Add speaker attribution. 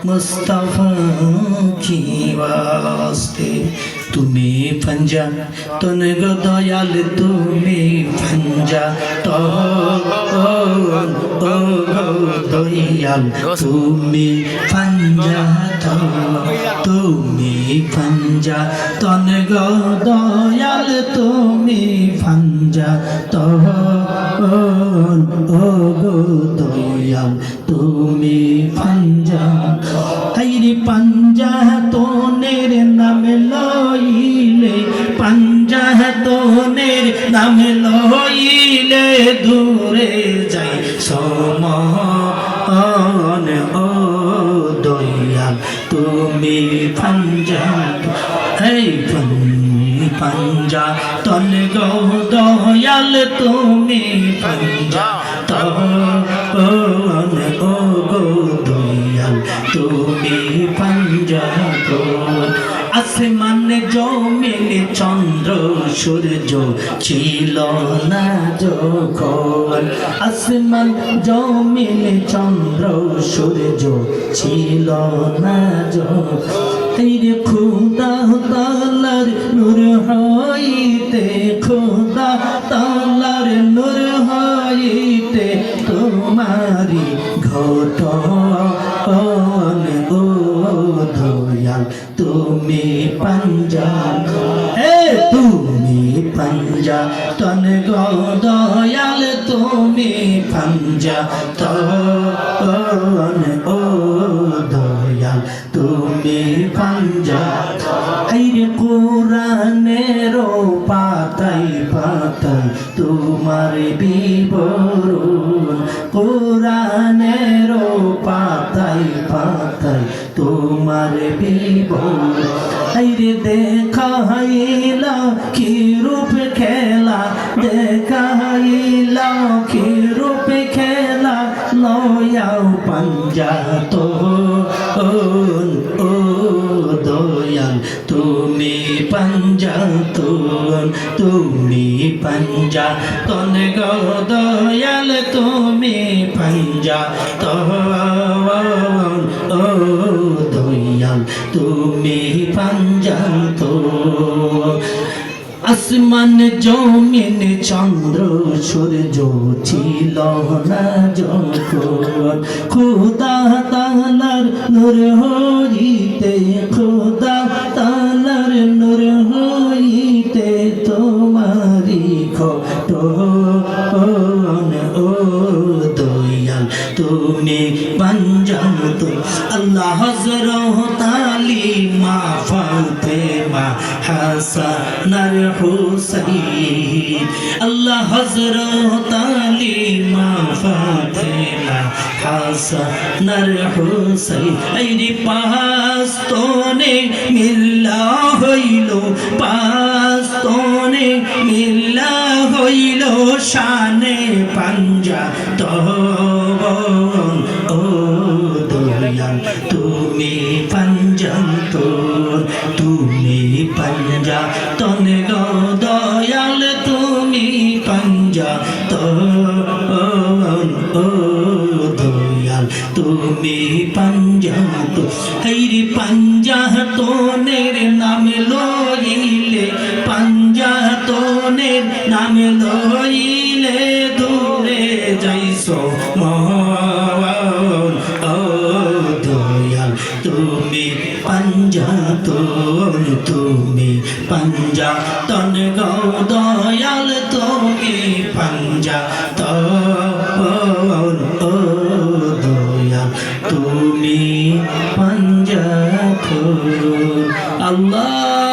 Speaker 1: मुस्तफा की वास्ते তুমি पंजा तन गो दयाल তুমি पंजा तो দয়াল তুমি पंजा तो তুমি पंजा तन गो दयाल তুমি पंजा तो गो दयाल তুমি पंजा हईरे पंजा तोनेर नाम लइले पंजा तोनेर नाम लइले दूरे जाई समान ओ दयाल তুমি पंजा এই पंजा तन गो दयाल তুমি पंजा तन ओ गो दयाल তুমি पंजा আসমান জমিন চন্দ্র সূর্য ছিল না যখন আসমান জমিন চন্দ্র সূর্য ছিল না যখন তেরে খুদা তাআলার নূর হইতে খুদা তাআলার নূর হইতে তোমারি ঘটন ও দয়াল তুমি पंजा ए তুমি पंजा तन गो दयाल তুমি पंजा तन ओ दयाल তুমি पंजा हईरे कुरानेर पाताय पाताय तुम्हार विवरण कुरानेर पाताय पाताय तुम्हार विवरण हईरे देखाइला की रूप खेला देखाइला की रूप खेला लयाও पंजा तो ओ दयाल তুমি पंजा तो তুমি पंजा तन गो दयाल তুমি पंजा तो ओ दयाल তুমি पंजा तो আসমান জমিন চন্দ্র সূর্য ছিল না যখন খোদা তাআলার নূর হইতে খোদা তাআলার নূর হইতে তোমারি ঘটন ও দয়াল তুমি पंजा तो अल्लाह हज़रत अली मा फातिमा हसन हुसैन अल्लाह हज़रत अली मा फातिमा हसन हुसैन ऐरी पास तोने मिला हইলো पास तोने मिला हইলো शाने पंजा तो ओ दयाल তুমি पंजा तो তুমি पंजा तन गो दयाल তুমি पंजा तो ओ दयाल তুমি पंजा तो हईरे पंजा तोनेर नाम लइले पंजा तोनेर नाम लइले दूरे जाइसो তুমি पंजा तो তুমি पंजा तन गो दयाल তুমি पंजा तो दयाल তুমি पंजा तो अल्लाह